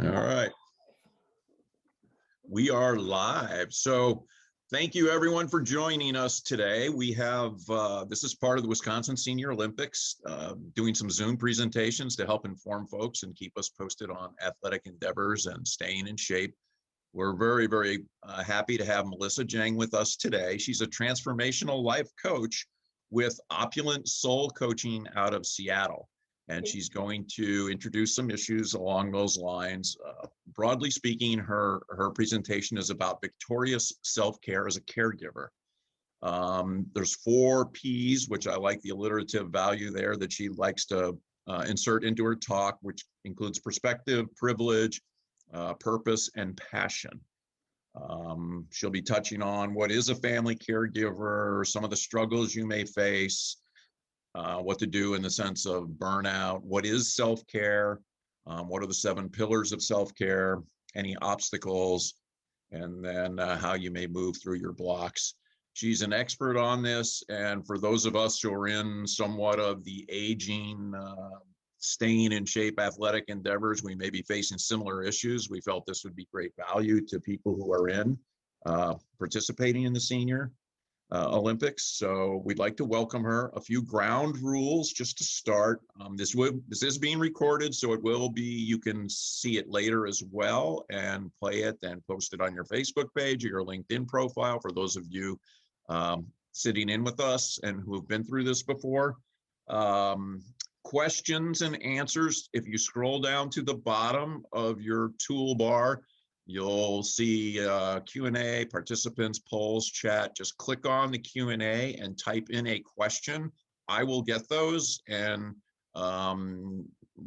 All right. We are live. So thank you everyone for joining us today. We have, this is part of the Wisconsin Senior Olympics, doing some Zoom presentations to help inform folks and keep us posted on athletic endeavors and staying in shape. We're very, very happy to have Melissa Jeng with us today. She's a transformational life coach with Opulent Soul Coaching out of Seattle. And she's going to introduce some issues along those lines. Broadly speaking, her presentation is about victorious self-care as a caregiver. There's 4 P's, which I like the alliterative value there that she likes to insert into her talk, which includes perspective, privilege, purpose, and passion. She'll be touching on what is a family caregiver, some of the struggles you may face, what to do in the sense of burnout, what is self-care, what are the 7 pillars of self-care, any obstacles, and then how you may move through your blocks. She's an expert on this, and for those of us who are in somewhat of the aging, staying in shape athletic endeavors, we may be facing similar issues. We felt this would be great value to people who are in participating in the Senior Olympics. So we'd like to welcome her. A few ground rules just to start. This is being recorded, so it will be, you can see it later as well and play it and post it on your Facebook page or your LinkedIn profile for those of you sitting in with us and who have been through this before. Questions and answers, if you scroll down to the bottom of your toolbar, you'll see Q&A, participants, polls, chat. Just click on the Q&A and type in a question. I will get those and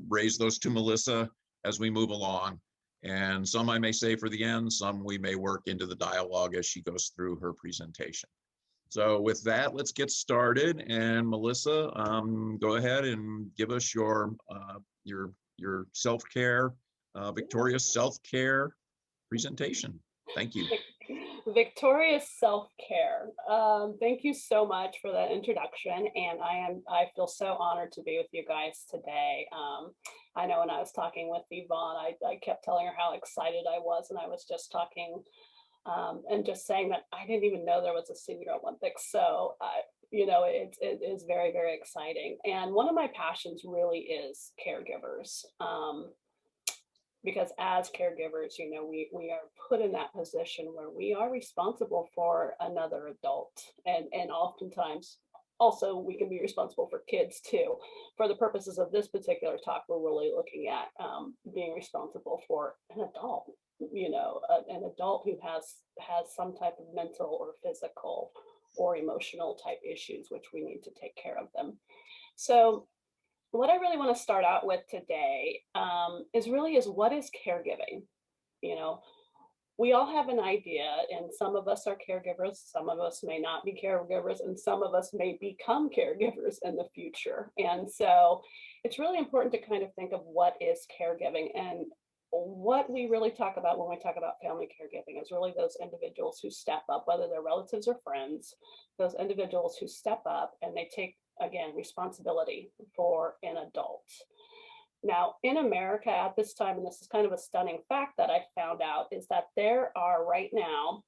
raise those to Melissa as we move along. And some I may say for the end, some we may work into the dialogue as she goes through her presentation. So with that, let's get started. And Melissa, go ahead and give us your self-care, victorious self-care presentation. Thank you. Victorious self-care. Thank you so much for that introduction, and I feel so honored to be with you guys today. I know when I was talking with Yvonne, I kept telling her how excited I was, and I was just talking and just saying that I didn't even know there was a Senior Olympics. So you know, it is very, very exciting. And one of my passions really is caregivers. Because as caregivers, you know, we are put in that position where we are responsible for another adult. And oftentimes, also, we can be responsible for kids too. For the purposes of this particular talk, we're really looking at being responsible for an adult, you know, an adult who has some type of mental or physical or emotional type issues, which we need to take care of them. So what I really want to start out with today is what is caregiving? You know, we all have an idea, and some of us are caregivers, some of us may not be caregivers, and some of us may become caregivers in the future. And so it's really important to kind of think of what is caregiving. And what we really talk about when we talk about family caregiving is really those individuals who step up, whether they're relatives or friends, those individuals who step up and they take, again, responsibility for an adult. Now, in America at this time, and this is kind of a stunning fact that I found out, is that there are right now,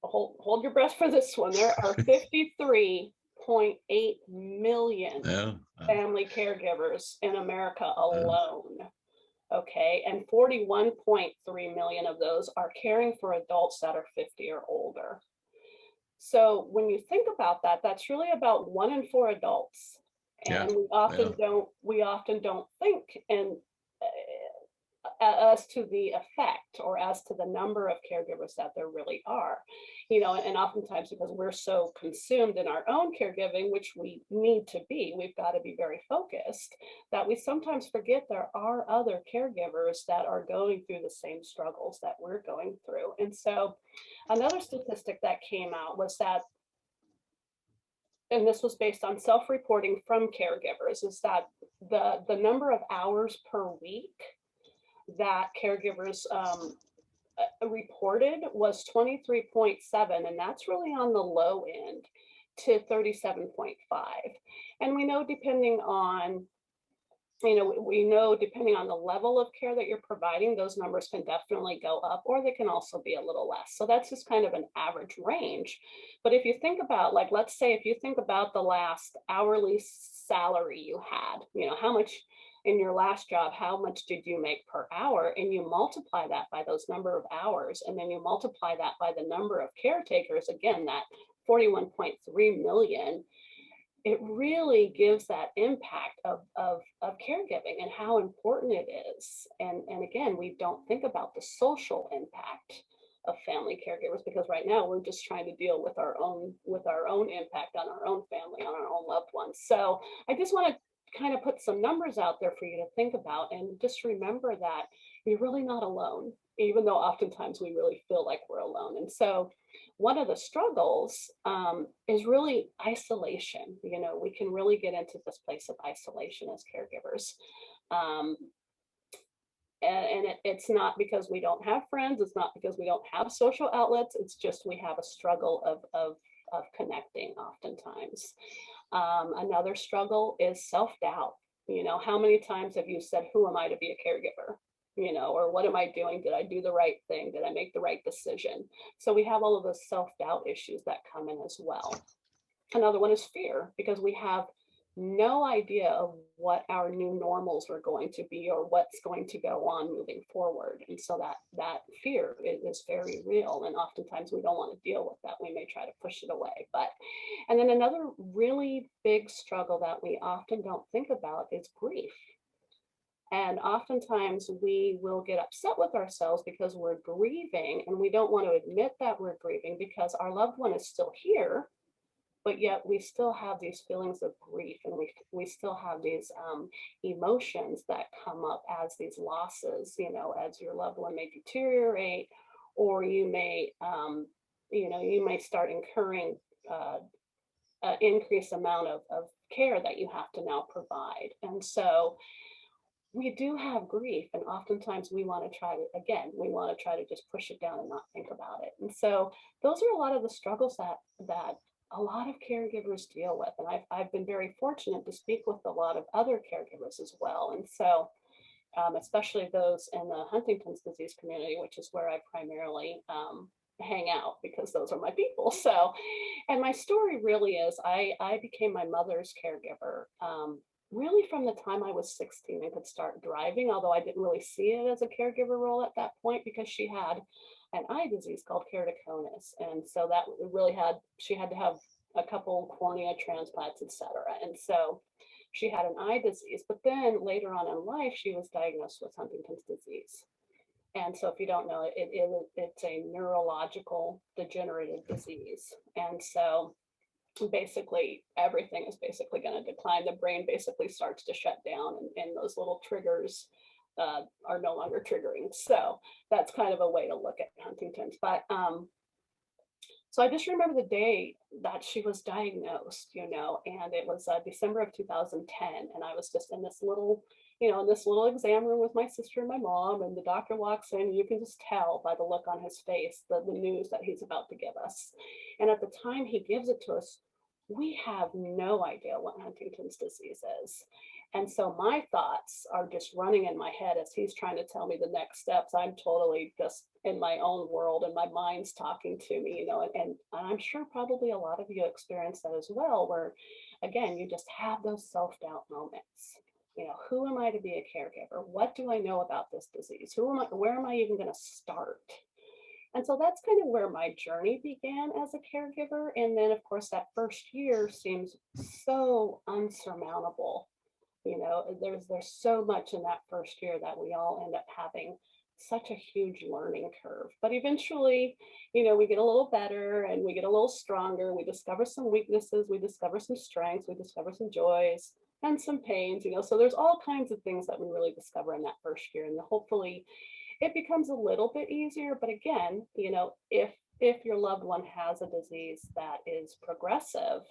hold your breath for this one, there are 53.8 million family caregivers in America alone. Okay, and 41.3 million of those are caring for adults that are 50 or older. So when you think about that, that's really about 1 in 4 adults, and we often don't think as to the effect or as to the number of caregivers that there really are, you know, and oftentimes because we're so consumed in our own caregiving, which we need to be, we've got to be very focused, that we sometimes forget there are other caregivers that are going through the same struggles that we're going through. And so another statistic that came out was that, and this was based on self-reporting from caregivers, is that the number of hours per week that caregivers reported was 23.7, and that's really on the low end, to 37.5. And we know, depending on we know depending on the level of care that you're providing, those numbers can definitely go up, or they can also be a little less. So that's just kind of an average range. But if you think about, like, let's say if you think about the last hourly salary you had, how much in your last job, how much did you make per hour? And you multiply that by those number of hours, and then you multiply that by the number of caretakers, again, that 41.3 million, it really gives that impact of caregiving and how important it is. And again, we don't think about the social impact of family caregivers, because right now we're just trying to deal with our own impact on our own family, on our own loved ones. So I just want to kind of put some numbers out there for you to think about, and just remember that you're really not alone, even though oftentimes we really feel like we're alone. And so one of the struggles is really isolation. We can really get into this place of isolation as caregivers. It's not because we don't have friends. It's not because we don't have social outlets. It's just we have a struggle of connecting oftentimes. Another struggle is self-doubt. How many times have you said, who am I to be a caregiver? Or what am I doing? Did I do the right thing? Did I make the right decision? So we have all of those self-doubt issues that come in as well. Another one is fear, because we have no idea of what our new normals are going to be or what's going to go on moving forward. And so that fear is very real. And oftentimes we don't want to deal with that. We may try to push it away. And then another really big struggle that we often don't think about is grief. And oftentimes we will get upset with ourselves because we're grieving, and we don't want to admit that we're grieving because our loved one is still here, but yet we still have these feelings of grief, and we still have these emotions that come up as these losses, as your loved one may deteriorate, or you may, you may start incurring an increased amount of care that you have to now provide. And so we do have grief, and oftentimes we want to try to just push it down and not think about it. And so those are a lot of the struggles that a lot of caregivers deal with. And I've been very fortunate to speak with a lot of other caregivers as well. And so especially those in the Huntington's disease community, which is where I primarily hang out, because those are my people. So, and my story really is, I became my mother's caregiver really from the time I was 16 and could start driving, although I didn't really see it as a caregiver role at that point, because she had an eye disease called keratoconus. And so that really she had to have a couple cornea transplants, etc. And so she had an eye disease, but then later on in life, she was diagnosed with Huntington's disease. And so if you don't know, it's a neurological degenerative disease. And so basically everything is basically going to decline. The brain basically starts to shut down, and those little triggers are no longer triggering. So that's kind of a way to look at Huntington's. But so I just remember the day that she was diagnosed, and it was December of 2010, and I was just in this little exam room with my sister and my mom, and the doctor walks in, and you can just tell by the look on his face, the news that he's about to give us. And at the time he gives it to us, we have no idea what Huntington's disease is. And so my thoughts are just running in my head as he's trying to tell me the next steps. I'm totally just in my own world, and my mind's talking to me, and I'm sure probably a lot of you experience that as well, where again, you just have those self-doubt moments. Who am I to be a caregiver? What do I know about this disease? Where am I even going to start? And so that's kind of where my journey began as a caregiver. And then, of course, that first year seems so unsurmountable. There's so much in that first year that we all end up having such a huge learning curve. But eventually, we get a little better, and we get a little stronger. We discover some weaknesses, we discover some strengths, we discover some joys and some pains, so there's all kinds of things that we really discover in that first year. And hopefully it becomes a little bit easier. But again, if your loved one has a disease that is progressive,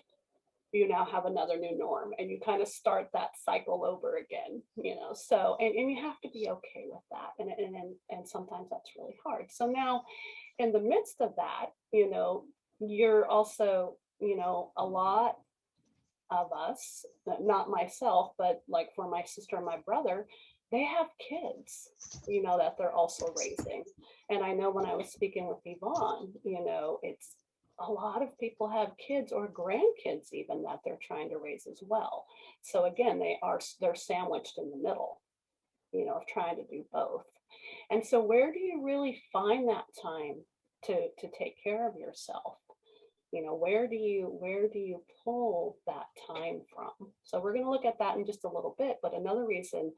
you now have another new norm, and you kind of start that cycle over again, so, and you have to be okay with that. And sometimes that's really hard. So now in the midst of that, you're also, a lot of us, not myself, but like for my sister and my brother, they have kids, that they're also raising. And I know when I was speaking with Yvonne, it's a lot of people have kids or grandkids even that they're trying to raise as well. So again, they're sandwiched in the middle, of trying to do both. And so where do you really find that time to take care of yourself? Where do you pull that time from? So we're going to look at that in just a little bit. But another reason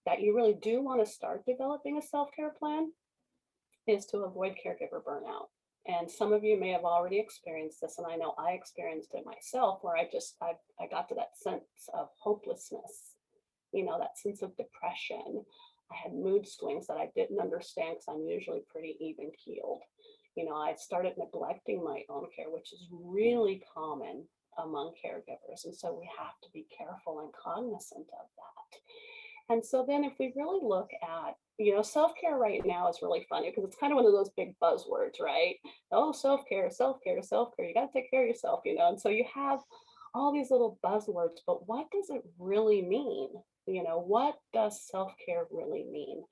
that you really do want to start developing a self-care plan is to avoid caregiver burnout. And some of you may have already experienced this, and I know I experienced it myself, where I got to that sense of hopelessness, that sense of depression. I had mood swings that I didn't understand because I'm usually pretty even keeled. I started neglecting my own care, which is really common among caregivers. And so we have to be careful and cognizant of that. And so then if we really look at, self-care right now is really funny because it's kind of one of those big buzzwords, right? Oh, self-care, self-care, self-care. You got to take care of yourself, And so you have all these little buzzwords, but what does it really mean? What does self-care really mean?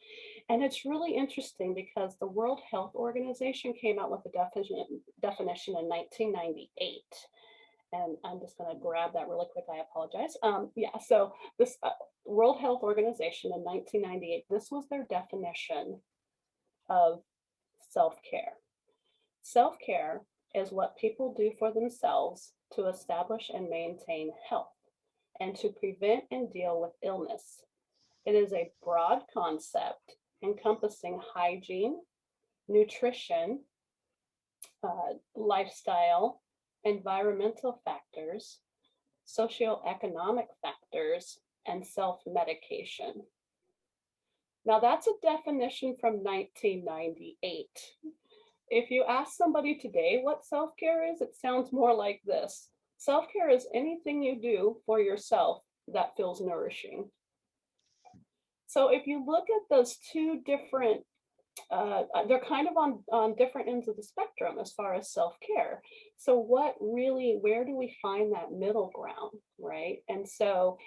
And it's really interesting because the World Health Organization came out with a definition in 1998. And I'm just going to grab that really quick. I apologize. So this World Health Organization in 1998, this was their definition of self-care. Self-care is what people do for themselves to establish and maintain health and to prevent and deal with illness. It is a broad concept encompassing hygiene, nutrition, lifestyle, environmental factors, socioeconomic factors, and self-medication. Now that's a definition from 1998. If you ask somebody today what self-care is, it sounds more like this. Self-care is anything you do for yourself that feels nourishing. So if you look at those two different, they're kind of on different ends of the spectrum as far as self-care. So where do we find that middle ground, right? And so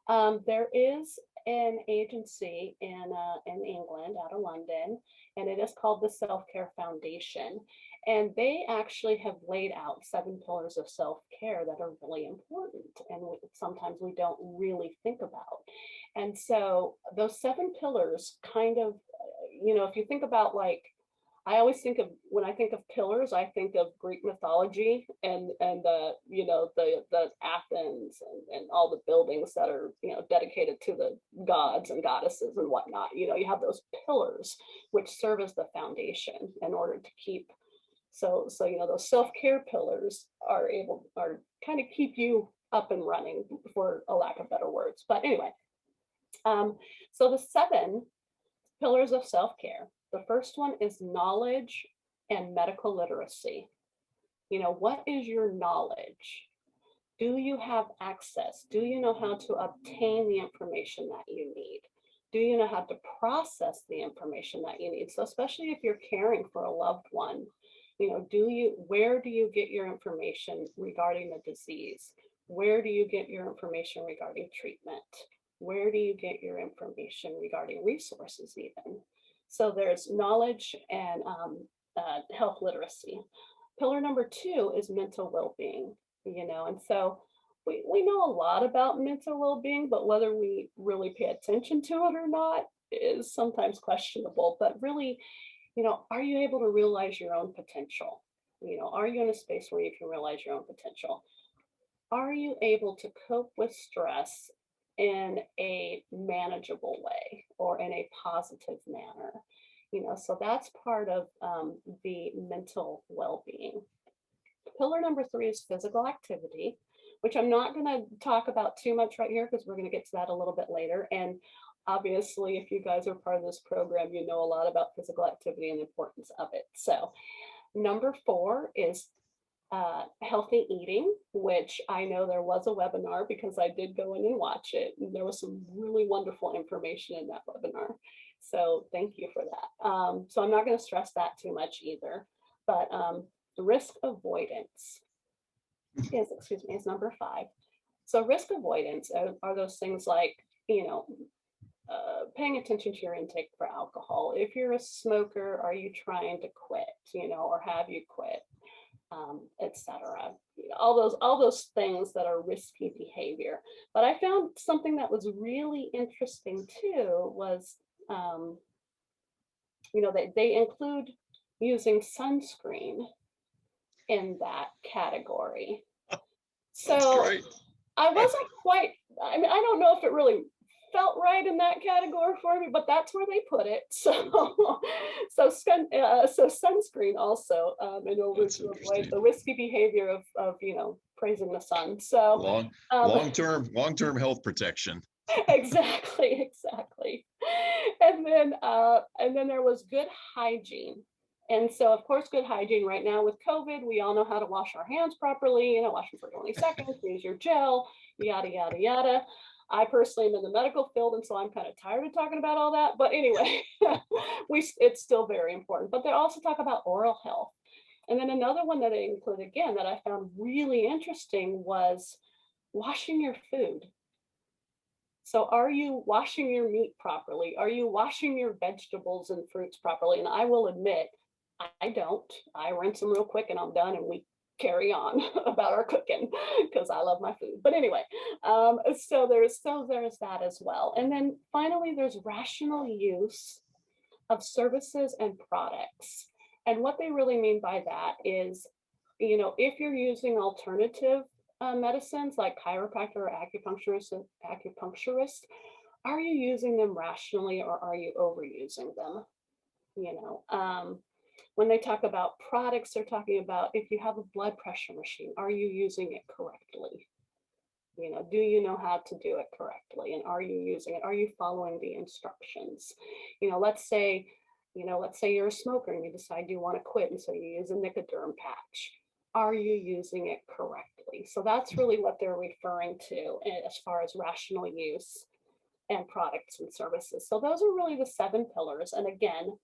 there is an agency in England, out of London, and it is called the Self-Care Foundation. And they actually have laid out 7 pillars of self-care that are really important and sometimes we don't really think about. And so those 7 pillars kind of, if you think about I always think of, when I think of pillars, I think of Greek mythology and the Athens and all the buildings that are, dedicated to the gods and goddesses and whatnot. You have those pillars which serve as the foundation in order to keep. So those self-care pillars are kind of keep you up and running, for a lack of better words. But anyway, so the 7 pillars of self-care. The first one is knowledge and medical literacy. What is your knowledge? Do you have access? Do you know how to obtain the information that you need? Do you know how to process the information that you need? So especially if you're caring for a loved one, where do you get your information regarding the disease? Where do you get your information regarding treatment? Where do you get your information regarding resources even? So there's knowledge and health literacy. Pillar number 2 is mental well-being, and so we know a lot about mental well-being, but whether we really pay attention to it or not is sometimes questionable. But really, are you able to realize your own potential? Are you in a space where you can realize your own potential? Are you able to cope with stress in a manageable way or in a positive manner? So that's part of the mental well-being. Pillar number 3 is physical activity, which I'm not going to talk about too much right here because we're going to get to that a little bit later. And obviously, if you guys are part of this program, you know a lot about physical activity and the importance of it. So number 4 is healthy eating, which I know there was a webinar because I did go in and watch it. And there was some really wonderful information in that webinar. So thank you for that. So I'm not going to stress that too much either. But risk avoidance is number 5. So risk avoidance are those things like, paying attention to your intake for alcohol. If you're a smoker, are you trying to quit, or have you quit, etc. All those things that are risky behavior. But I found something that was really interesting too was, they include using sunscreen in that category. That's So great. I wasn't quite, I mean, I don't know if it really felt right in that category for me, but that's where they put it. So sunscreen also, in order That's to avoid interesting. the risky behavior of praising the sun. So Long, um, long-term health protection. exactly. And then there was good hygiene. And so, of course, good hygiene right now with COVID, we all know how to wash our hands properly, wash them for 20 seconds, use your gel, yada, yada, yada. I personally am in the medical field, and so I'm kind of tired of talking about all that. But anyway, it's still very important. But they also talk about oral health. And then another one that they include again that I found really interesting was washing your food. So are you washing your meat properly? Are you washing your vegetables and fruits properly? And I will admit, I don't. I rinse them real quick and I'm done, and we carry on about our cooking because I love my food. But anyway, so there's that as well. And then finally, there's rational use of services and products. And what they really mean by that is, if you're using alternative medicines like chiropractor or acupuncturist, are you using them rationally or are you overusing them? When they talk about products, they're talking about if you have a blood pressure machine, are you using it correctly? Do you know how to do it correctly? And are you using it? Are you following the instructions? Let's say, you're a smoker and you decide you want to quit, and so you use a Nicoderm patch. Are you using it correctly? So that's really what they're referring to as far as rational use and products and services. So those are really the 7 pillars. And again,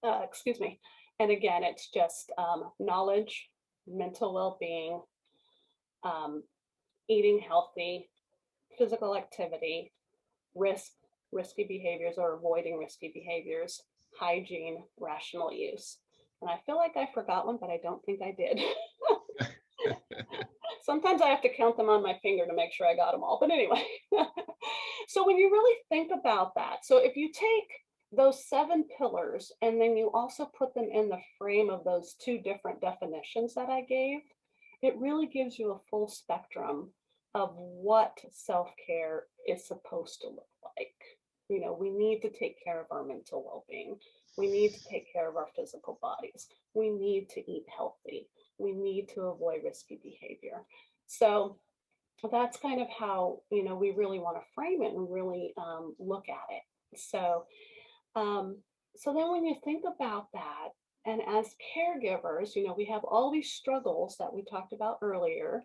excuse me. And again, it's just knowledge, mental well-being, eating healthy, physical activity, risky behaviors or avoiding risky behaviors, hygiene, rational use. And I feel like I forgot one, but I don't think I did. Sometimes I have to count them on my finger to make sure I got them all. But anyway, so when you really think about that, so if you take those 7 pillars and then you also put them in the frame of those 2 different definitions that I gave, it really gives you a full spectrum of what self-care is supposed to look like. We need to take care of our mental well-being. We need to take care of our physical bodies. We need to eat healthy. We need to avoid risky behavior. So that's kind of how, we really want to frame it and really look at it. So then when you think about that, and as caregivers, we have all these struggles that we talked about earlier,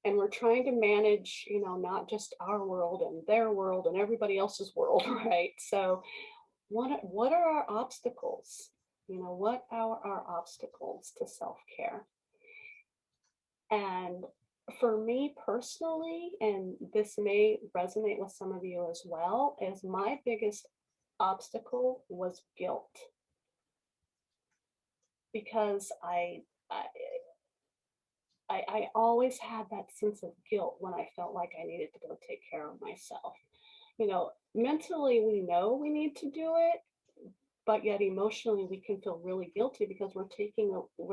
and we're trying to manage, not just our world and their world and everybody else's world, right? So what are our obstacles? What are our obstacles to self-care? And for me personally, and this may resonate with some of you as well, is my biggest obstacle was guilt. Because I always had that sense of guilt when I felt like I needed to go take care of myself. Mentally we know we need to do it, but yet emotionally we can feel really guilty because we're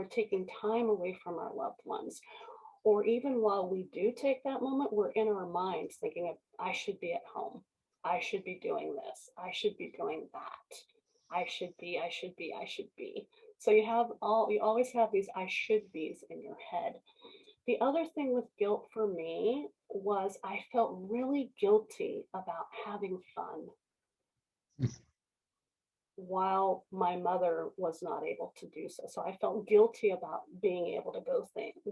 taking time away from our loved ones. Or even while we do take that moment, we're in our minds thinking of, I should be at home. I should be doing this. I should be doing that. I should be. So you always have these I should be's in your head. The other thing with guilt for me was I felt really guilty about having fun while my mother was not able to do so. So I felt guilty about being able to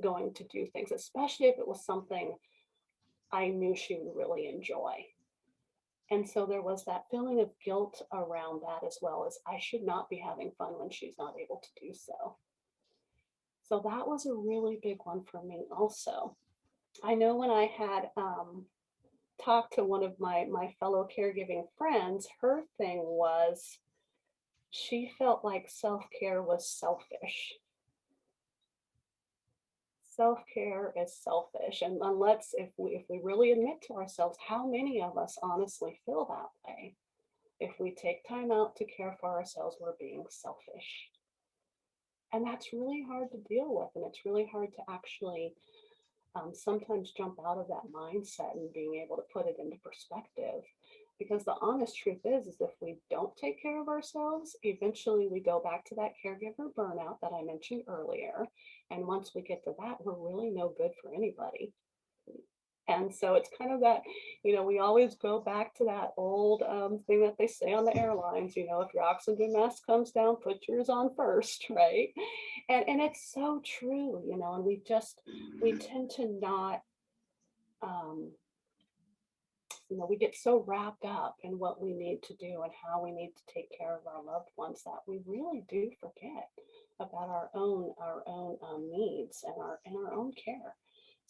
going to do things, especially if it was something I knew she would really enjoy. And so there was that feeling of guilt around that, as well as I should not be having fun when she's not able to do so. So that was a really big one for me also. I know when I had talked to one of my fellow caregiving friends, her thing was she felt like self-care was selfish. Self-care is selfish, and let's, if we really admit to ourselves, how many of us honestly feel that way? If we take time out to care for ourselves, we're being selfish. And that's really hard to deal with. And it's really hard to actually sometimes jump out of that mindset and being able to put it into perspective. Because the honest truth is if we don't take care of ourselves, eventually we go back to that caregiver burnout that I mentioned earlier. And once we get to that, we're really no good for anybody. And so it's kind of that, we always go back to that old thing that they say on the airlines, if your oxygen mask comes down, put yours on first, right? And it's so true, and we tend to not, um, we get so wrapped up in what we need to do and how we need to take care of our loved ones that we really do forget about our own needs and our own care.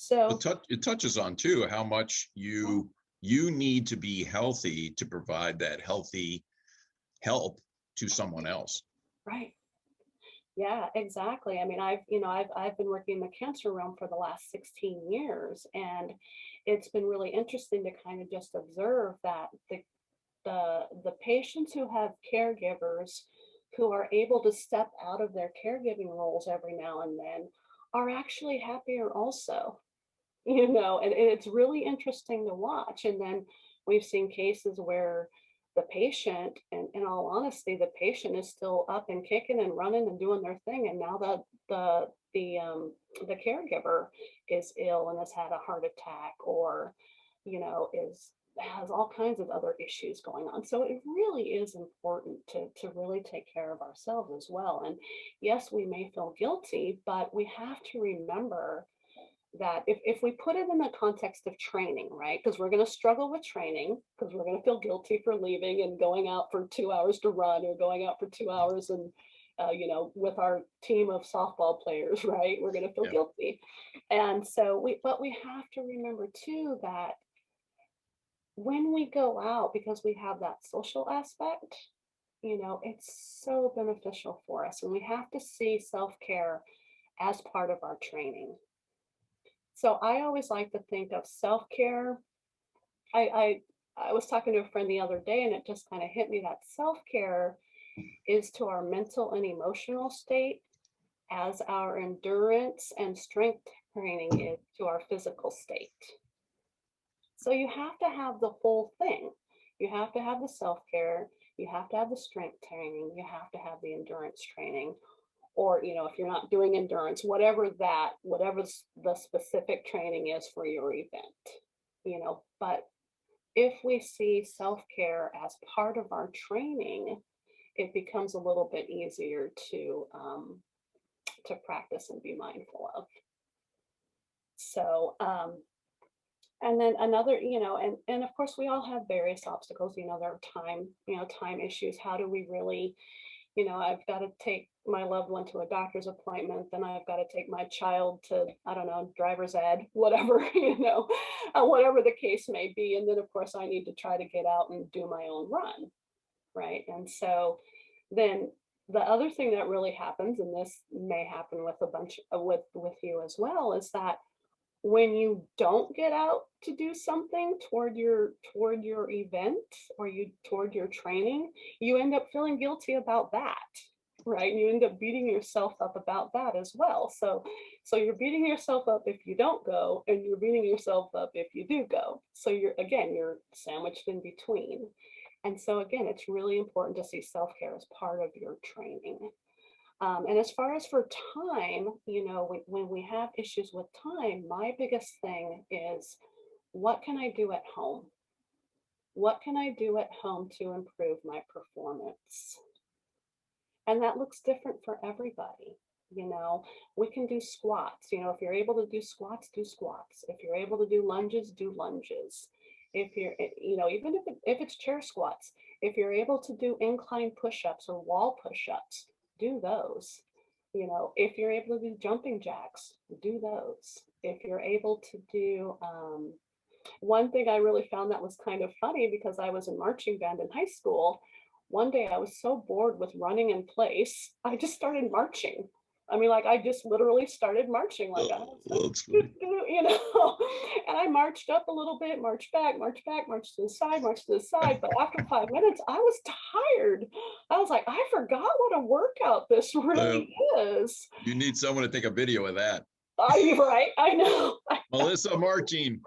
So It touches on too how much you need to be healthy to provide that healthy help to someone else. right. Yeah, exactly. I mean, I've been working in the cancer realm for the last 16 years, and it's been really interesting to kind of just observe that the patients who have caregivers who are able to step out of their caregiving roles every now and then are actually happier also. And it's really interesting to watch. And then we've seen cases where the patient, and in all honesty, the patient is still up and kicking and running and doing their thing. And now that the caregiver is ill and has had a heart attack, or, is has all kinds of other issues going on. So it really is important to really take care of ourselves as well. And yes, we may feel guilty, but we have to remember that if we put it in the context of training, right? Because we're going to struggle with training, because we're going to feel guilty for leaving and going out for 2 hours to run, or going out for 2 hours and, with our team of softball players, right? We're going to feel Yeah. guilty. And so but we have to remember too that when we go out, because we have that social aspect, it's so beneficial for us. And we have to see self-care as part of our training. So I always like to think of self-care. I I was talking to a friend the other day and it just kind of hit me that self-care is to our mental and emotional state as our endurance and strength training is to our physical state. So you have to have the whole thing. You have to have the self-care, you have to have the strength training, you have to have the endurance training, or if you're not doing endurance, whatever the specific training is for your event. But if we see self-care as part of our training, it becomes a little bit easier to practice and be mindful of. So and then another, and of course we all have various obstacles. There are time issues. How do we really, I've got to take my loved one to a doctor's appointment, then I've got to take my child to, I don't know, driver's ed, whatever, whatever the case may be. And then, of course, I need to try to get out and do my own run, right? And so then the other thing that really happens, and this may happen with a bunch with you as well, is that when you don't get out to do something toward your event, or toward your training, you end up feeling guilty about that, right? And you end up beating yourself up about that as well. So you're beating yourself up if you don't go, and you're beating yourself up if you do go. So you're sandwiched in between. And so again, it's really important to see self-care as part of your training. And as far as for time, when we have issues with time, my biggest thing is, what can I do at home? What can I do at home to improve my performance? And that looks different for everybody. We can do squats. If you're able to do squats, do squats. If you're able to do lunges, do lunges. If you're, even if it's chair squats, if you're able to do incline push-ups or wall push-ups, do those. If you're able to do jumping jacks, do those. if you're able to do, one thing I really found that was kind of funny, because I was in marching band in high school. One day I was so bored with running in place, I just started marching. I mean, like, I just literally started marching, like, I Oh, was like, well, that's funny. you know, and I marched up a little bit, marched back, marched to the side, marched to the side. But after 5 minutes, I was tired. I was like, I forgot what a workout this Uh, really is. you need someone to take a video of that. Right, I know. Melissa marching.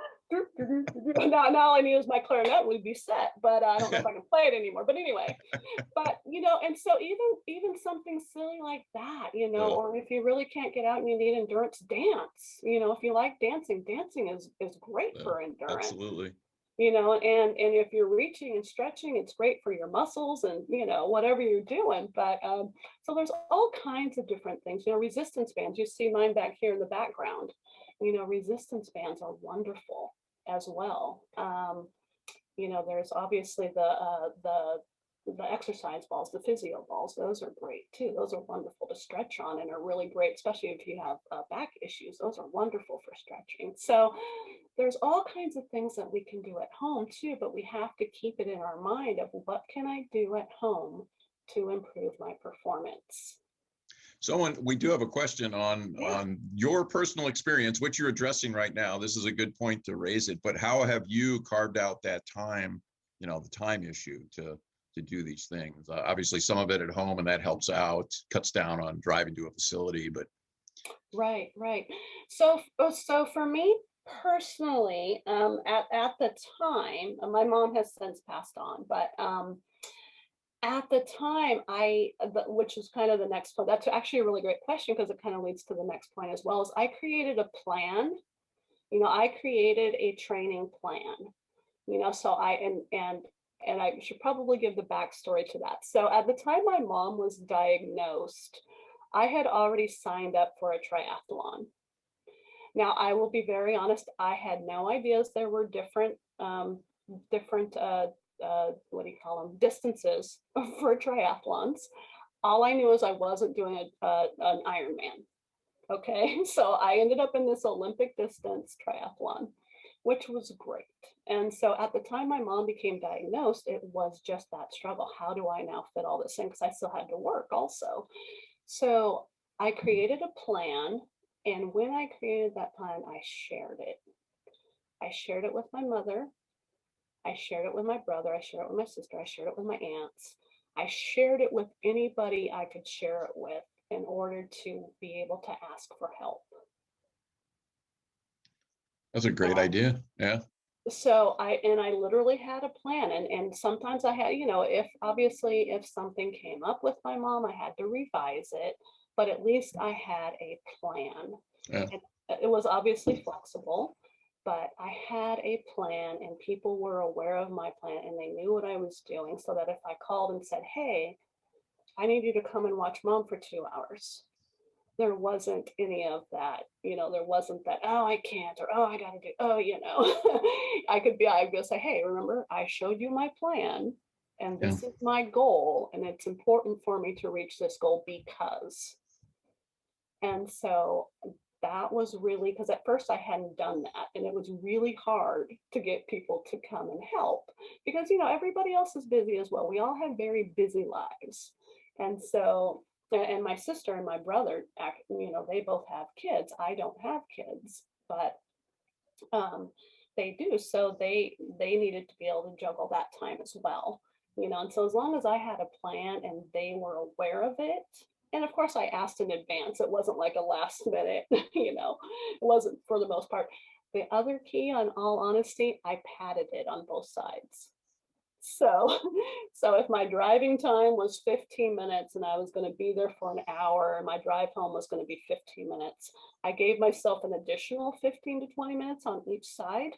Now all I need is my clarinet, would be set, but I don't know if I can play it anymore. But anyway, but and so even something silly like that, Oh, or if you really can't get out and you need endurance, dance. If you like dancing, dancing is great oh, for endurance. absolutely. And if you're reaching and stretching, it's great for your muscles and whatever you're doing. But so there's all kinds of different things. Resistance bands. You see mine back here in the background. Resistance bands are wonderful as well. There's obviously the exercise balls, the physio balls. Those are great too. Those are wonderful to stretch on and are really great, especially if you have back issues. Those are wonderful for stretching. So there's all kinds of things that we can do at home too, but we have to keep it in our mind of what can I do at home to improve my performance. So we do have a question on your personal experience, which you're addressing right now. This is a good point to raise it, but how have you carved out that time, the time issue to do these things? Obviously some of it at home, and that helps out, cuts down on driving to a facility, but. Right. So for me personally, at the time, my mom has since passed on, but at the time, which is kind of the next point. That's actually a really great question, because it kind of leads to the next point as well. Is I created a plan. I created a training plan. So I should probably give the backstory to that. So at the time my mom was diagnosed, I had already signed up for a triathlon. Now, I will be very honest, I had no ideas there were different what do you call them, distances for triathlons. All I knew is I wasn't doing an Ironman. Okay, so I ended up in this Olympic distance triathlon, which was great. And so at the time my mom became diagnosed, it was just that struggle. How do I now fit all this in? Because I still had to work also. So I created a plan. And when I created that plan, I shared it. I shared it with my mother. I shared it with my brother. I shared it with my sister. I shared it with my aunts. I shared it with anybody I could share it with in order to be able to ask for help. That's a great idea. Yeah. So I literally had a plan, and sometimes I had, if something came up with my mom, I had to revise it, but at least I had a plan. Yeah. And it was obviously flexible, but I had a plan, and people were aware of my plan, and they knew what I was doing, so that if I called and said, hey, I need you to come and watch mom for 2 hours, there wasn't any of that. There wasn't that, oh, I can't, or oh, I gotta do, I could say, hey, remember, I showed you my plan, and this is my goal, and it's important for me to reach this goal because. And so that was really, because at first I hadn't done that, and it was really hard to get people to come and help, because everybody else is busy as well. We all have very busy lives. And so, and my sister and my brother, they both have kids. I don't have kids, but they do. So they needed to be able to juggle that time as well. And so as long as I had a plan and they were aware of it, and of course I asked in advance, it wasn't like a last minute, it wasn't for the most part. The other key, in all honesty, I padded it on both sides. So if my driving time was 15 minutes and I was going to be there for an hour, and my drive home was going to be 15 minutes, I gave myself an additional 15 to 20 minutes on each side,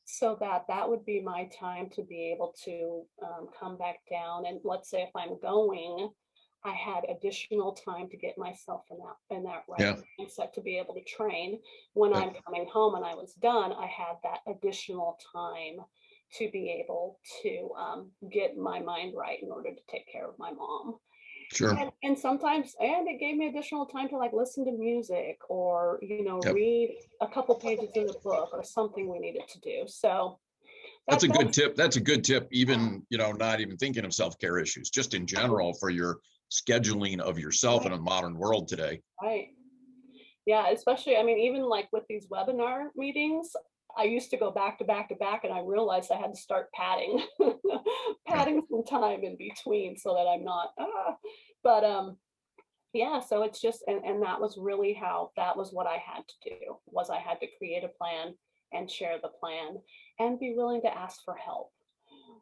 so that would be my time to be able to come back down. And let's say if I'm going, I had additional time to get myself in that right mindset to be able to train. When I'm coming home and I was done, I had that additional time to be able to get my mind right in order to take care of my mom. Sure. And sometimes, and it gave me additional time to like listen to music or, Yep. read a couple pages in a book or something we needed to do. So That's a good that's tip. That's a good tip, even, not even thinking of self-care issues, just in general for your scheduling of yourself in right, a modern world today. right. Yeah, especially, I mean, even like with these webinar meetings, I used to go back to back to back, and I realized I had to start padding, Yeah. padding some time in between so that I'm not, but yeah, so it's just, and that was really how, that was what I had to do, was I had to create a plan and share the plan and be willing to ask for help,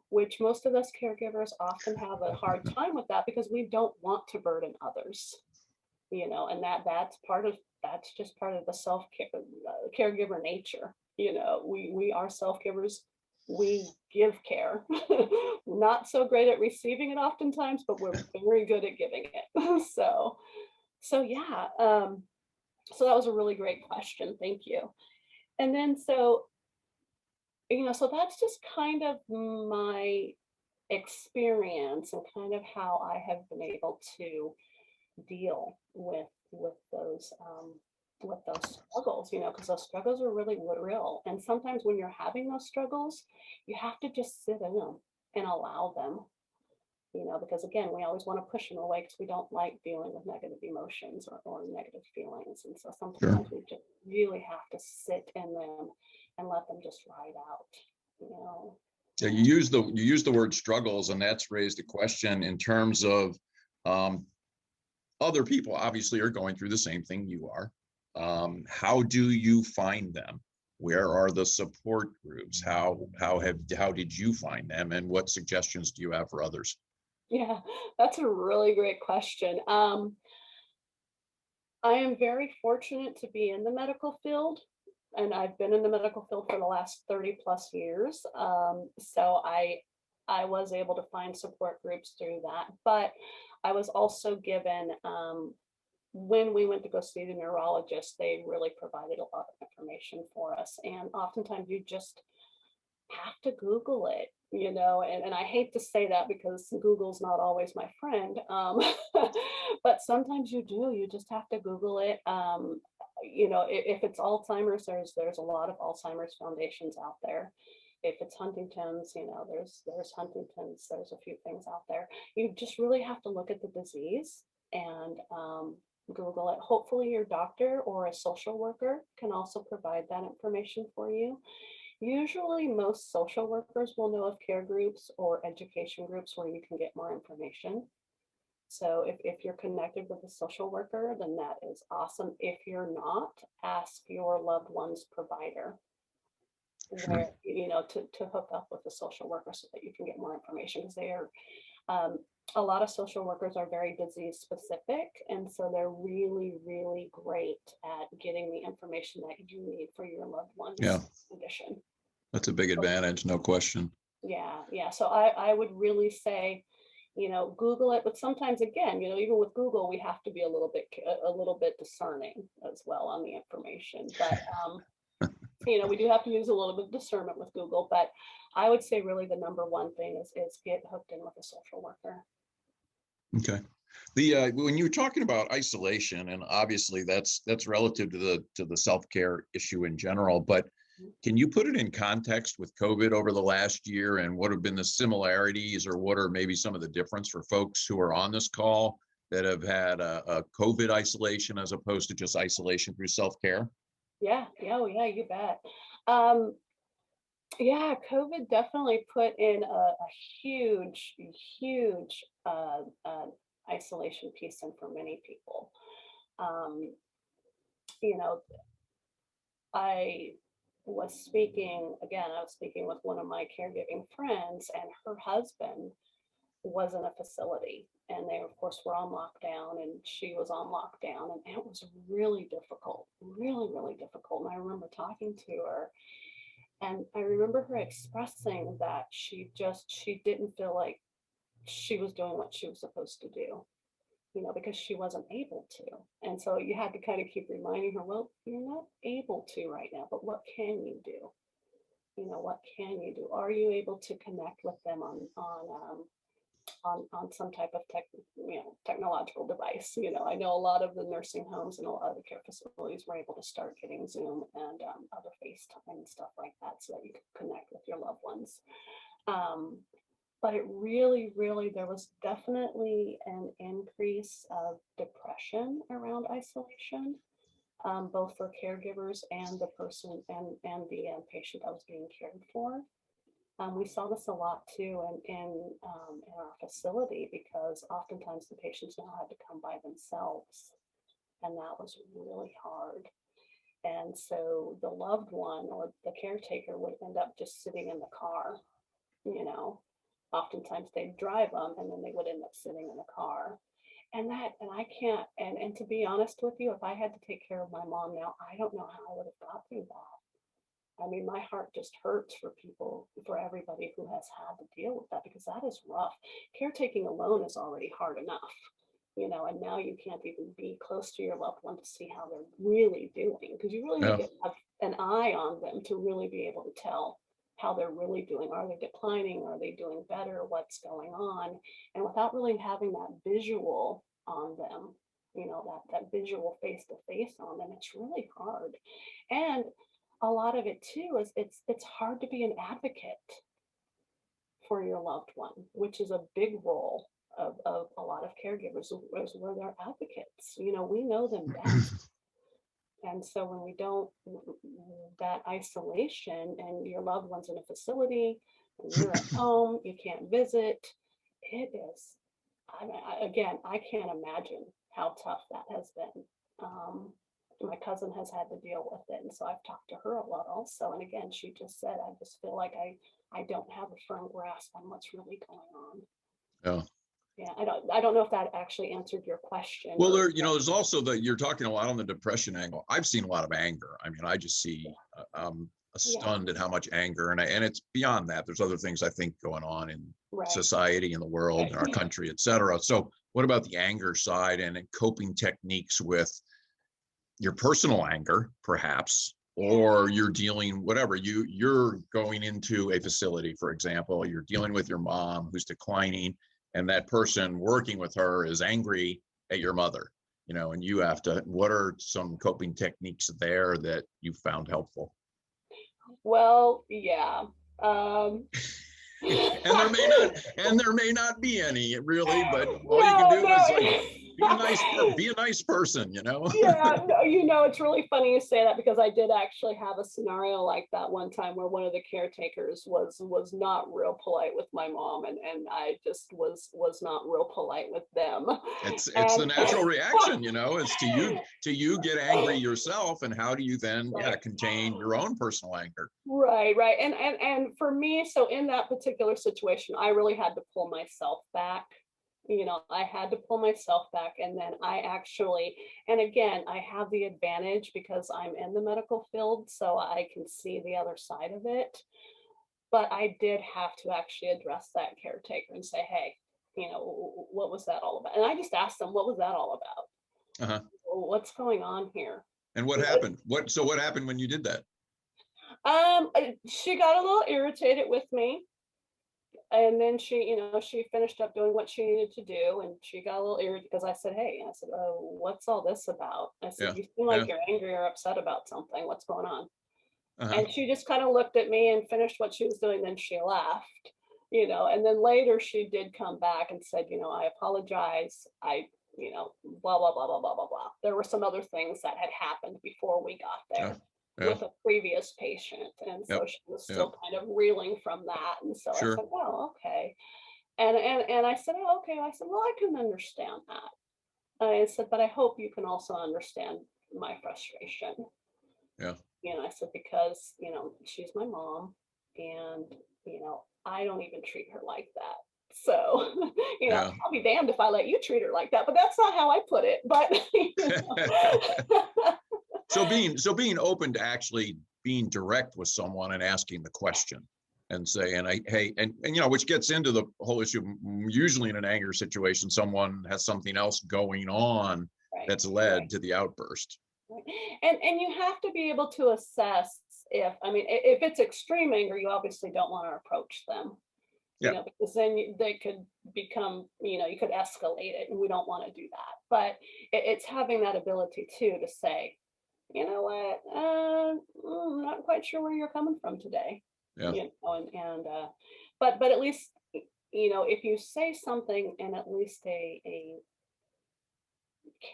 which most of us caregivers often have a hard time with that because we don't want to burden others, and that's just part of the caregiver nature. We are self givers. We give care. Not so great at receiving it oftentimes, but we're very good at giving it. So yeah. So that was a really great question. Thank you. And then so that's just kind of my experience and kind of how I have been able to deal with those struggles, because those struggles are really real. And sometimes when you're having those struggles, you have to just sit in them and allow them, because again, we always want to push them away because we don't like dealing with negative emotions or negative feelings. And so Sure. sometimes we just really have to sit in them and let them just ride out. Yeah, you use the word struggles, and that's raised a question in terms of other people obviously are going through the same thing you are. How do you find them? Where are the support groups? How did you find them, and what suggestions do you have for others? Yeah, that's a really great question. I am very fortunate to be in the medical field, and I've been in the medical field for the last 30 plus years. So I was able to find support groups through that, but I was also given, when we went to go see the neurologist, they really provided a lot of information for us. And oftentimes you just have to Google it, and I hate to say that because Google's not always my friend. But sometimes you just have to Google it. If it's Alzheimer's, there's a lot of Alzheimer's foundations out there. If it's Huntington's, there's Huntington's, there's a few things out there. You just really have to look at the disease and Google it. Hopefully your doctor or a social worker can also provide that information for you. Usually most social workers will know of care groups or education groups where you can get more information. So if you're connected with a social worker, then that is awesome. If you're not, ask your loved one's provider Sure. where, to hook up with a social worker so that you can get more information, because they are, a lot of social workers are very disease specific. And so they're really, really great at getting the information that you need for your loved one's Yeah, condition. that's a big advantage, no question. Yeah. So I would really say, Google it, but sometimes again, even with Google, we have to be a little bit discerning as well on the information. But we do have to use a little bit of discernment with Google. But I would say really the number one thing is get hooked in with a social worker. Okay. When you were talking about isolation, and obviously that's relative to the self-care issue in general, but can you put it in context with COVID over the last year, and what have been the similarities, or what are maybe some of the difference for folks who are on this call that have had a COVID isolation as opposed to just isolation through self-care? Yeah. Oh yeah, you bet. Yeah, COVID definitely put in a huge, huge isolation piece in for many people. Um, you know, I I was speaking with one of my caregiving friends, and her husband was in a facility, and they, of course, were on lockdown, and she was on lockdown, and it was really difficult, really, really difficult. And I remember talking to her, and I remember her expressing that she didn't feel like she was doing what she was supposed to do, because she wasn't able to. And so you had to kind of keep reminding her, well, you're not able to right now, but what can you do? What can you do? Are you able to connect with them on on some type of technological device. I know a lot of the nursing homes and a lot of the care facilities were able to start getting Zoom and other FaceTime and stuff like that, so that you could connect with your loved ones. But it really, there was definitely an increase of depression around isolation, both for caregivers and the person and the patient that was being cared for. We saw this a lot too in our facility, because oftentimes the patients now had to come by themselves, and that was really hard. And so the loved one or the caretaker would end up just sitting in the car. Oftentimes they'd drive them, and then they would end up sitting in the car. And I can't, and to be honest with you, if I had to take care of my mom now, I don't know how I would have got through that. I mean, my heart just hurts for everybody who has had to deal with that, because that is rough. Caretaking alone is already hard enough, and now you can't even be close to your loved one to see how they're really doing, because you really need to have an eye on them to really be able to tell how they're really doing. Are they declining? Are they doing better? What's going on? And without really having that visual on them, that visual face to face on them, it's really hard. And a lot of it too is it's hard to be an advocate for your loved one, which is a big role of a lot of caregivers, is where they're advocates. We know them best. And so when we don't, that isolation, and your loved one's in a facility and you're at home, you can't visit, it is, I can't imagine how tough that has been. My cousin has had to deal with it, and so I've talked to her a lot also. And again, she just said, I just feel like I don't have a firm grasp on what's really going on. Yeah. Yeah, I don't know if that actually answered your question. Well, there's also you're talking a lot on the depression angle. I've seen a lot of anger. I mean, I just see, stunned at how much anger, and it's beyond that. There's other things I think going on in society, in the world, in our country, et cetera. So what about the anger side and coping techniques with your personal anger, perhaps, or you're dealing, whatever, you're going into a facility, for example, you're dealing with your mom who's declining, and that person working with her is angry at your mother, and you have to, what are some coping techniques there that you found helpful? Well, yeah. and there may not be any, really, but all you can do is be a nice person, Yeah, no, it's really funny you say that, because I did actually have a scenario like that one time where one of the caretakers was not real polite with my mom, and I just was not real polite with them. It's the natural reaction, is to you get angry yourself, and how do you then contain your own personal anger? Right. And for me, so in that particular situation, I really had to pull myself back. I had to pull myself back, and then I actually, and again, I have the advantage because I'm in the medical field, so I can see the other side of it. But I did have to actually address that caretaker and say, hey, what was that all about? And I just asked them, what was that all about? Uh-huh. What's going on here? And what happened? What happened when you did that? She got a little irritated with me. And then she finished up doing what she needed to do, and she got a little irritated because I said, hey, oh, what's all this about? I said, you seem like you're angry or upset about something. What's going on? Uh-huh. And she just kind of looked at me and finished what she was doing. Then she left, and then later she did come back and said, I apologize. Blah, blah, blah, blah, blah, blah, blah. There were some other things that had happened before we got there. With a previous patient, and so she was still kind of reeling from that, and so I said, well, okay, and I said, oh, okay, I said, well, I can understand that. I said, but I hope you can also understand my frustration. I said, because she's my mom, and I don't even treat her like that. So, I'll be damned if I let you treat her like that, but that's not how I put it. But So being open to actually being direct with someone and asking the question and saying, hey, and which gets into the whole issue. Usually in an anger situation, someone has something else going on that's led to the outburst. And you have to be able to assess if it's extreme anger, you obviously don't want to approach them. you know, because then they could become, you know, you could escalate it, and we don't want to do that. But it's having that ability too to say, you know what, I'm not quite sure where you're coming from today. Yeah. You know, but at least, you know, if you say something in at least a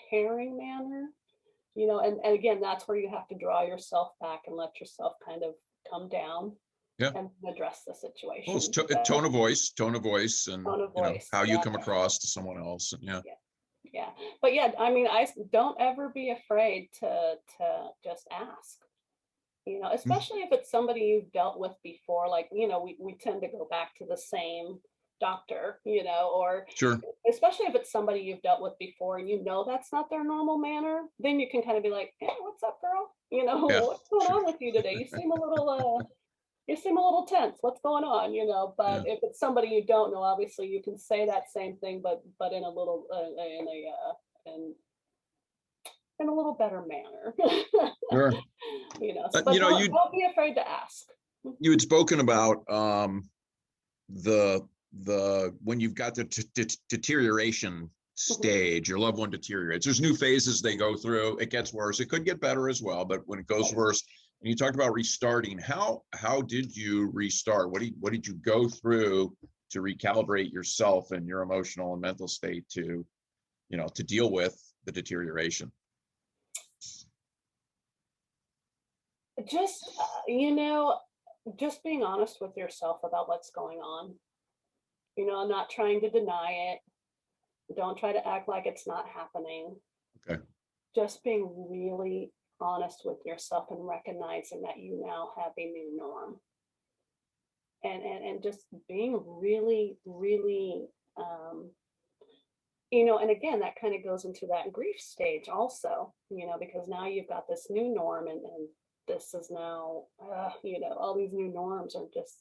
caring manner, you know, and again, that's where you have to draw yourself back and let yourself kind of come down Yeah. and address the Well, situation. it's tone of voice, and Tone of you know, voice, how you yeah. come across to someone else. And yeah. Yeah. But yeah, I mean, don't ever be afraid to just ask, you know, especially if it's somebody you've dealt with before. Like, you know, we tend to go back to the same doctor, you know, or Sure. especially if it's somebody you've dealt with before and you know that's not their normal manner, then you can kind of be like, hey, what's up, girl? You know, Yeah. what's going Sure. on with you today? You seem a little tense. What's going on? You know, but Yeah. if it's somebody you don't know, obviously you can say that same thing, but in a little in a little better manner. Sure. You know, but You know, don't be afraid to ask. you had spoken about the when you've got the deterioration stage, your loved one deteriorates. There's new phases they go through. It gets worse. It could get better as well, but when it goes worse, and you talked about restarting, how did you restart? What did you go through to recalibrate yourself and your emotional and mental state to, you know, to deal with the deterioration? Just you know, just being honest with yourself about what's going on. You know, not trying to deny it. Don't try to act like it's not happening. Okay. Just being really honest with yourself and recognizing that you now have a new norm. And just being really, really, you know, and again, that kind of goes into that grief stage also, you know, because now you've got this new norm, and this is now, you know, all these new norms are just,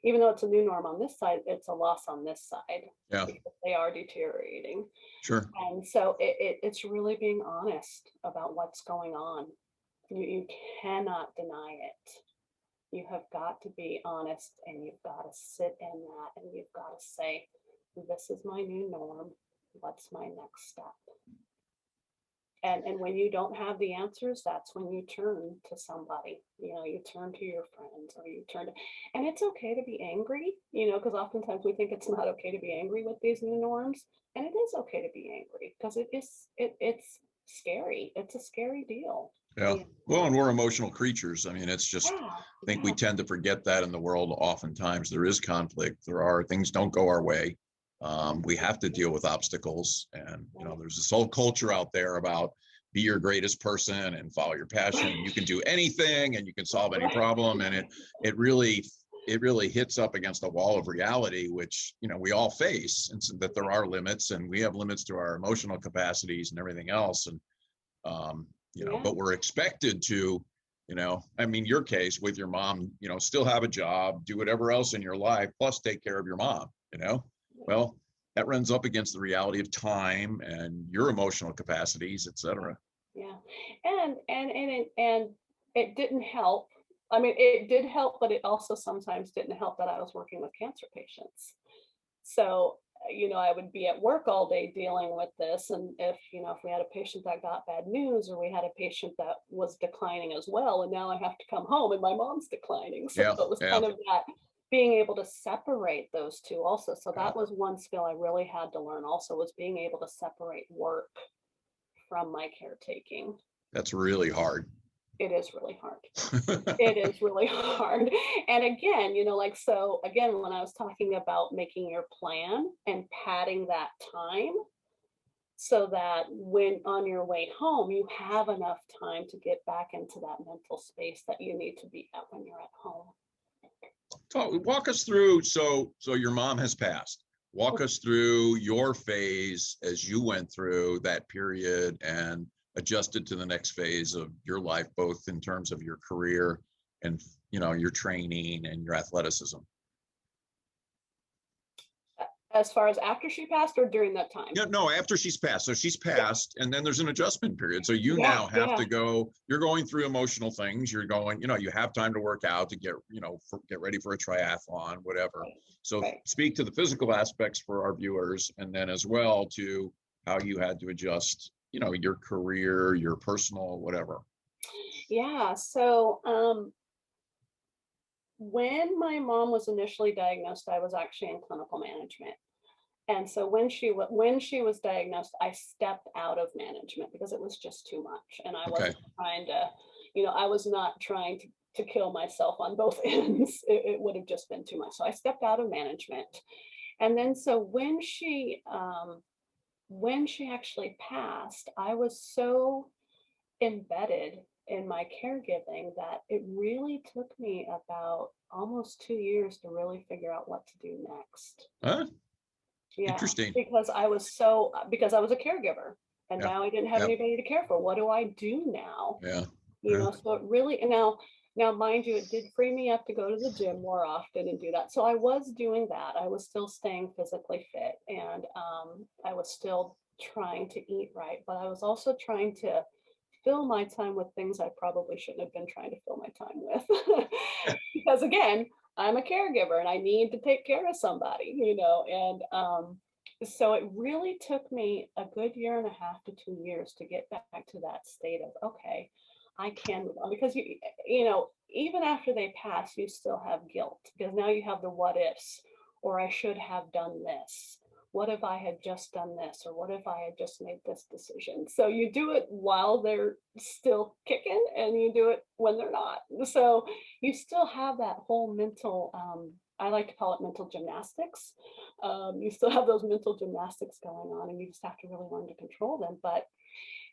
even though it's a new norm on this side, it's a loss on this side. Yeah. Because they are deteriorating. Sure. And so it's really being honest about what's going on. You cannot deny it. You have got to be honest, and you've got to sit in that, and you've got to say, this is my new norm. What's my next step? And when you don't have the answers, that's when you turn to somebody. You know, you turn to your friends, or you turn to, and it's okay to be angry, you know, because oftentimes we think it's not okay to be angry with these new norms. And it is okay to be angry, because it's scary. It's a scary deal. Yeah. You know? Well, and we're emotional creatures. I mean, it's just, I think we tend to forget that in the world. Oftentimes there is conflict. There are things don't go our way. We have to deal with obstacles, and you know, there's this whole culture out there about be your greatest person and follow your passion, and you can do anything and you can solve any problem. And it really hits up against a wall of reality, which, you know, we all face, and so that there are limits, and we have limits to our emotional capacities and everything else. And you know, but we're expected to, you know, I mean, your case with your mom, you know, still have a job, do whatever else in your life, plus take care of your mom, you know. Well, that runs up against the reality of time and your emotional capacities, et cetera. Yeah. And it didn't help. I mean, it did help, but it also sometimes didn't help that I was working with cancer patients. So, you know, I would be at work all day dealing with this. And if, you know, if we had a patient that got bad news, or we had a patient that was declining as well, and now I have to come home and my mom's declining. So it was kind of that being able to separate those two also. So that was one skill I really had to learn also, was being able to separate work from my caretaking. That's really hard. It is really hard. It is really hard. And again, you know, like, so again, when I was talking about making your plan and padding that time so that when on your way home, you have enough time to get back into that mental space that you need to be at when you're at home. Walk us through, so your mom has passed. Walk us through your phase as you went through that period and adjusted to the next phase of your life, both in terms of your career and, you know, your training and your athleticism. As far as after she passed or during that time? Yeah, no, after she's passed. So she's passed, and then there's an adjustment period. So you Yeah, now have yeah. to go, you're going through emotional things. You're going, you have time to work out, to get, get ready for a triathlon, whatever. So Right. speak to the physical aspects for our viewers, and then as well to how you had to adjust, your career, your personal, whatever. Yeah. So when my mom was initially diagnosed, I was actually in clinical management. And so when she was diagnosed, I stepped out of management because it was just too much. And I Okay. wasn't trying to, I was not trying to kill myself on both ends. It would have just been too much. So I stepped out of management. And then so when she actually passed, I was so embedded in my caregiving that it really took me about almost 2 years to really figure out what to do next. Huh? Yeah, Interesting. because I was a caregiver and Yeah. now I didn't have Yep. anybody to care for. What do I do now? Yeah. Yeah. So it really, and now mind you, it did free me up to go to the gym more often and do that. So I was doing that. I was still staying physically fit, and I was still trying to eat right, but I was also trying to fill my time with things I probably shouldn't have been trying to fill my time with. Because again, I'm a caregiver and I need to take care of somebody, and so it really took me a good year and a half to 2 years to get back to that state of, okay, I can move on, because even after they pass, you still have guilt because now you have the what ifs, or I should have done this. What if I had just done this? Or what if I had just made this decision? So you do it while they're still kicking and you do it when they're not. So you still have that whole mental, I like to call it mental gymnastics. You still have those mental gymnastics going on, and you just have to really learn to control them. But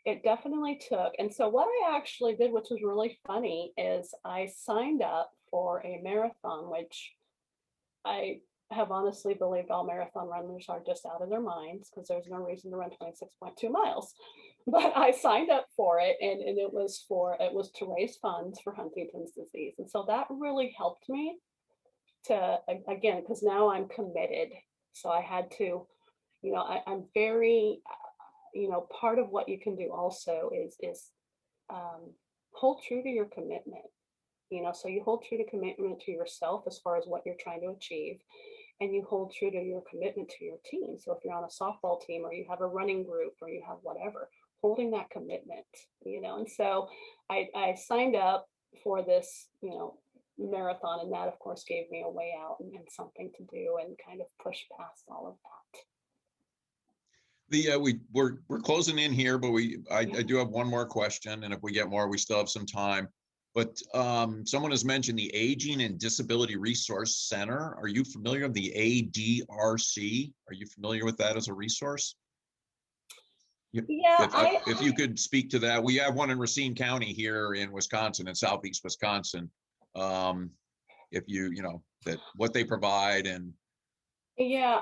it definitely took. And so what I actually did, which was really funny, is I signed up for a marathon, which I have honestly believed all marathon runners are just out of their minds, because there's no reason to run 26.2 miles. But I signed up for it, and it was to raise funds for Huntington's disease. And so that really helped me to, again, because now I'm committed. So I had to, I'm very, part of what you can do also is hold true to your commitment. So you hold true to commitment to yourself as far as what you're trying to achieve, and you hold true to your commitment to your team. So if you're on a softball team, or you have a running group, or you have whatever, holding that commitment, and so I signed up for this, marathon, and that of course gave me a way out and something to do and kind of push past all of that. We're closing in here, but I do have one more question, and if we get more, we still have some time. But someone has mentioned the Aging and Disability Resource Center. Are you familiar with the ADRC? Are you familiar with that as a resource? Yeah, if you could speak to that. We have one in Racine County here in Wisconsin, in southeast Wisconsin. If that what they provide. And yeah,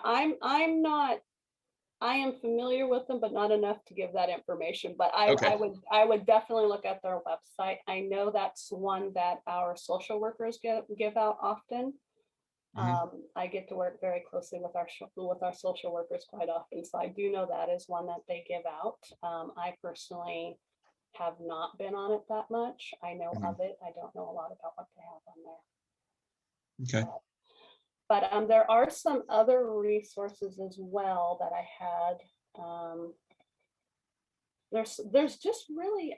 I am familiar with them, but not enough to give that information. But okay. I would definitely look at their website. I know that's one that our social workers give out often. I get to work very closely with our social workers quite often, so I do know that is one that they give out. I personally have not been on it that much. I know of it. I don't know a lot about what they have on there. Okay. But there are some other resources as well that I had. There's just really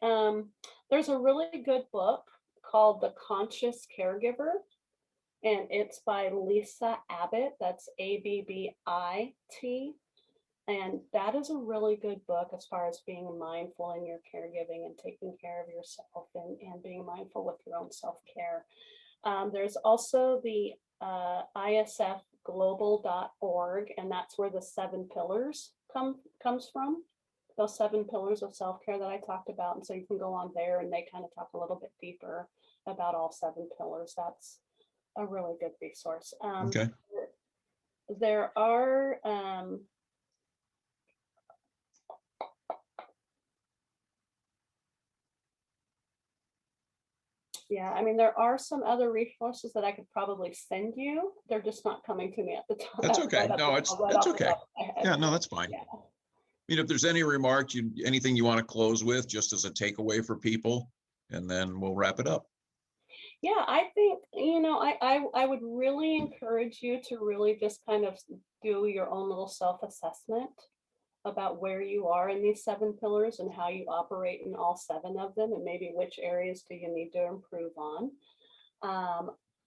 there's a really good book called The Conscious Caregiver, and it's by Lisa Abbott. That's Abbit, and that is a really good book as far as being mindful in your caregiving and taking care of yourself, and being mindful with your own self-care. There's also the isfglobal.org, and that's where the 7 pillars comes from. Those 7 pillars of self-care that I talked about. And so you can go on there, and they kind of talk a little bit deeper about all 7 pillars. That's a really good resource. Okay. There are Yeah, I mean, there are some other resources that I could probably send you. They're just not coming to me at the time. That's okay. No, that's okay. Yeah, no, that's fine. Yeah. If there's any remarks, anything you want to close with, just as a takeaway for people, and then we'll wrap it up. Yeah, I think, I would really encourage you to really just kind of do your own little self-assessment about where you are in these 7 pillars and how you operate in all 7 of them, and maybe which areas do you need to improve on.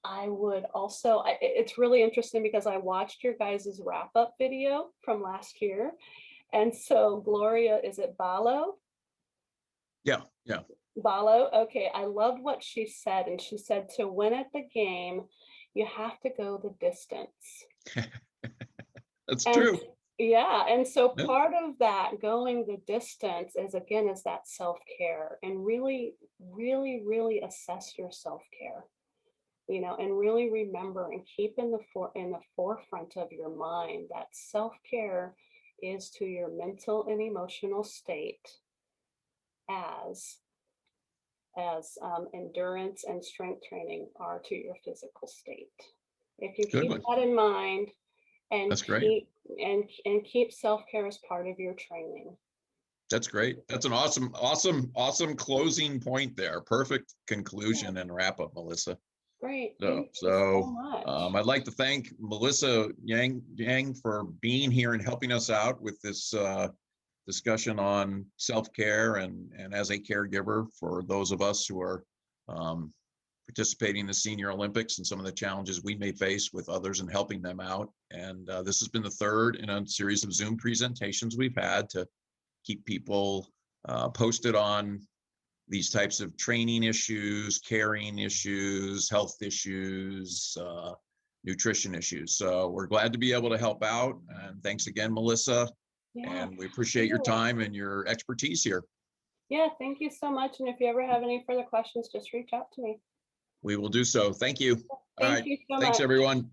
I would also, it's really interesting because I watched your guys' wrap-up video from last year. And so Gloria, is it Balo? Yeah. Balo, okay. I loved what she said. And she said to win at the game, you have to go the distance. That's And true. yeah, and so Yeah. part of that going the distance is that self-care, and really, really, really assess your self-care, and really remember and keep in the forefront of your mind that self-care is to your mental and emotional state as endurance and strength training are to your physical state. If you Good keep one. that in mind, and That's great. keep self-care as part of your training. That's great. That's an awesome closing point there. Perfect conclusion and wrap up, Melissa. Great. Thank you so much. I'd like to thank Melissa Jang for being here and helping us out with this discussion on self-care and as a caregiver for those of us who are participating in the Senior Olympics and some of the challenges we may face with others and helping them out. And this has been the third in a series of Zoom presentations we've had to keep people posted on these types of training issues, caring issues, health issues, nutrition issues. So we're glad to be able to help out. And thanks again, Melissa. Yeah, and we appreciate your time and your expertise here. Yeah, thank you so much. And if you ever have any further questions, just reach out to me. We will do so. Thank you. Thank you so much. Thanks, everyone.